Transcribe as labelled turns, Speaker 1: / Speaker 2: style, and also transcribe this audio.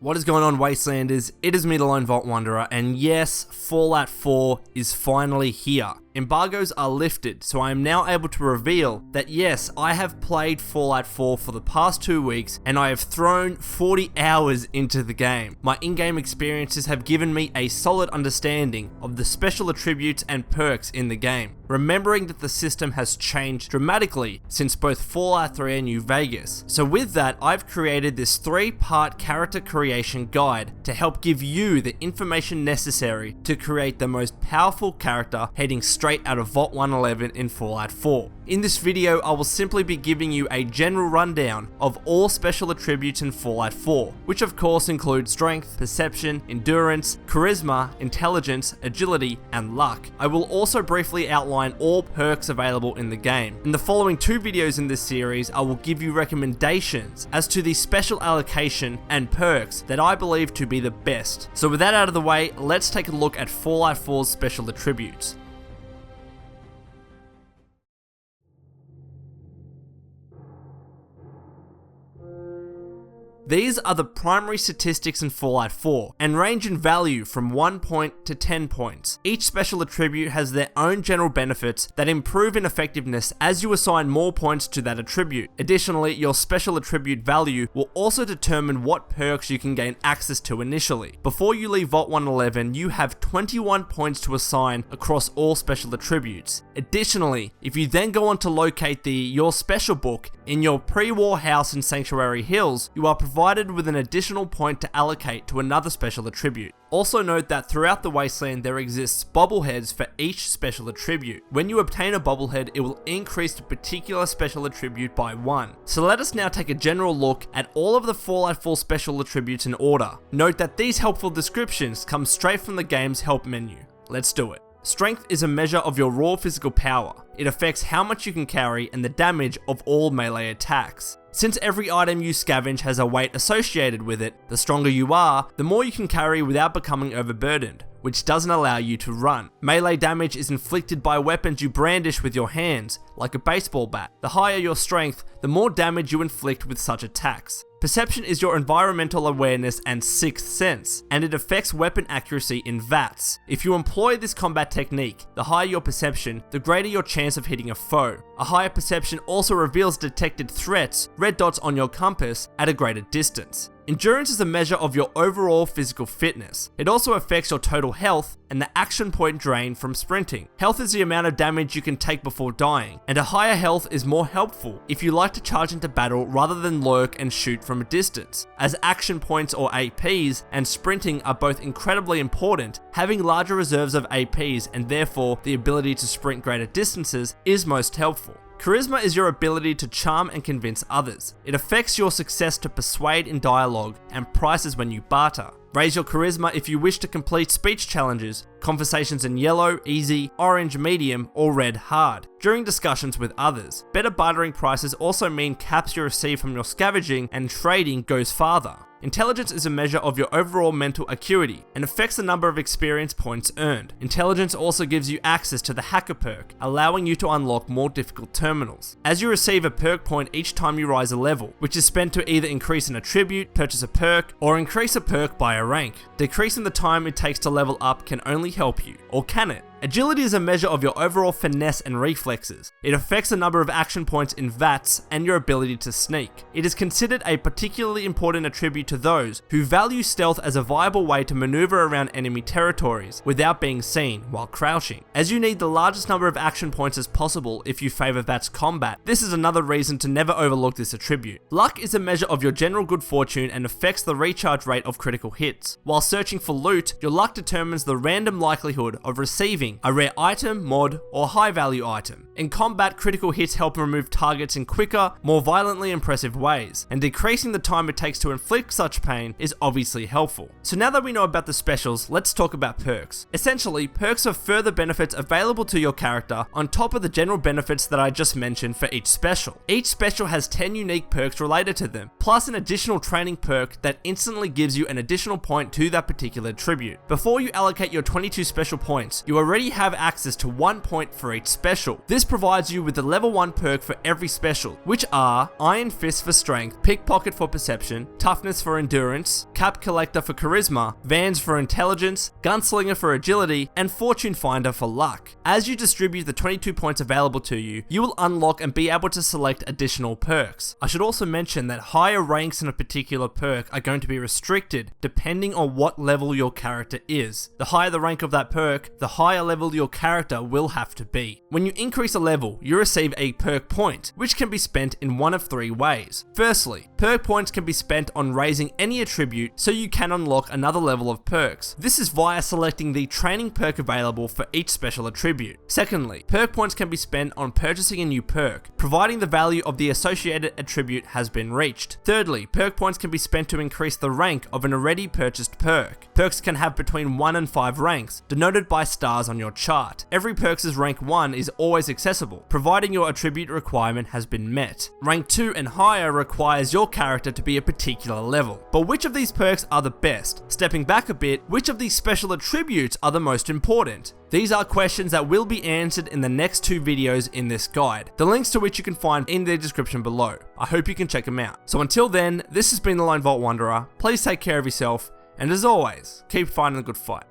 Speaker 1: What is going on, Wastelanders? It is me, the Lone Vault Wanderer, and yes, Fallout 4 is finally here. Embargoes are lifted, so I am now able to reveal that yes, I have played Fallout 4 for the past 2 weeks, and I have thrown 40 hours into the game. My in-game experiences have given me a solid understanding of the special attributes and perks in the game, remembering that the system has changed dramatically since both Fallout 3 and New Vegas. So with that, I've created this 3-part character creation guide to help give you the information necessary to create the most powerful character heading straight out of Vault 111 in Fallout 4. In this video, I will simply be giving you a general rundown of all special attributes in Fallout 4, which of course include strength, perception, endurance, charisma, intelligence, agility, and luck. I will also briefly outline all perks available in the game. In the following 2 videos in this series, I will give you recommendations as to the special allocation and perks that I believe to be the best. So with that out of the way, let's take a look at Fallout 4's special attributes. These are the primary statistics in Fallout 4, and range in value from 1 point to 10 points. Each special attribute has their own general benefits that improve in effectiveness as you assign more points to that attribute. Additionally, your special attribute value will also determine what perks you can gain access to initially. Before you leave Vault 111, you have 21 points to assign across all special attributes. Additionally, if you then go on to locate the Your Special book in your pre-war house in Sanctuary Hills, you are provided with an additional point to allocate to another special attribute. Also note that throughout the Wasteland there exists bobbleheads for each special attribute. When you obtain a bobblehead, it will increase the particular special attribute by 1. So let us now take a general look at all of the Fallout 4 special attributes in order. Note that these helpful descriptions come straight from the game's help menu. Let's do it. Strength is a measure of your raw physical power. It affects how much you can carry and the damage of all melee attacks. Since every item you scavenge has a weight associated with it, the stronger you are, the more you can carry without becoming overburdened, which doesn't allow you to run. Melee damage is inflicted by weapons you brandish with your hands, like a baseball bat. The higher your strength, the more damage you inflict with such attacks. Perception is your environmental awareness and 6th sense, and it affects weapon accuracy in VATS. If you employ this combat technique, the higher your perception, the greater your chance of hitting a foe. A higher perception also reveals detected threats, red dots on your compass, at a greater distance. Endurance is a measure of your overall physical fitness. It also affects your total health and the action point drain from sprinting. Health is the amount of damage you can take before dying, and a higher health is more helpful if you like to charge into battle rather than lurk and shoot from a distance. As action points or APs and sprinting are both incredibly important, having larger reserves of APs and therefore the ability to sprint greater distances is most helpful. Charisma is your ability to charm and convince others. It affects your success to persuade in dialogue and prices when you barter. Raise your charisma if you wish to complete speech challenges, conversations in yellow, easy, orange, medium, or red, hard, during discussions with others. Better bartering prices also mean caps you receive from your scavenging and trading goes farther. Intelligence is a measure of your overall mental acuity and affects the number of experience points earned. Intelligence also gives you access to the hacker perk, allowing you to unlock more difficult terminals. As you receive a perk point each time you rise a level, which is spent to either increase an attribute, purchase a perk, or increase a perk by a rank. Decreasing the time it takes to level up can only help you, or can it? Agility is a measure of your overall finesse and reflexes. It affects the number of action points in VATS and your ability to sneak. It is considered a particularly important attribute to those who value stealth as a viable way to maneuver around enemy territories without being seen while crouching. As you need the largest number of action points as possible if you favor VATS combat, this is another reason to never overlook this attribute. Luck is a measure of your general good fortune and affects the recharge rate of critical hits. While searching for loot, your luck determines the random likelihood of receiving a rare item, mod, or high value item. In combat, critical hits help remove targets in quicker, more violently impressive ways, and decreasing the time it takes to inflict such pain is obviously helpful. So now that we know about the specials, let's talk about perks. Essentially, perks are further benefits available to your character on top of the general benefits that I just mentioned for each special. Each special has 10 unique perks related to them, plus an additional training perk that instantly gives you an additional point to that particular attribute. Before you allocate your 22 special points, you already have access to 1 point for each special. This provides you with the level 1 perk for every special, which are Iron Fist for strength, Pickpocket for perception, Toughness for endurance, Cap Collector for charisma, Vans for intelligence, Gunslinger for agility, and Fortune Finder for luck. As you distribute the 22 points available to you, you will unlock and be able to select additional perks. I should also mention that higher ranks in a particular perk are going to be restricted depending on what level your character is. The higher the rank of that perk, the higher level your character will have to be. When you increase a level, you receive a perk point, which can be spent in one of 3 ways. Firstly, perk points can be spent on raising any attribute so you can unlock another level of perks. This is via selecting the training perk available for each special attribute. Secondly, perk points can be spent on purchasing a new perk, providing the value of the associated attribute has been reached. Thirdly, perk points can be spent to increase the rank of an already purchased perk. Perks can have between 1 and 5 ranks, denoted by stars on your chart. Every perk's rank 1 is always accessible, providing your attribute requirement has been met. Rank 2 and higher requires your character to be a particular level. But which of these perks are the best? Stepping back a bit, which of these special attributes are the most important? These are questions that will be answered in the next 2 videos in this guide, the links to which you can find in the description below. I hope you can check them out. So until then, this has been the Lone Vault Wanderer. Please take care of yourself, and as always, keep fighting a good fight.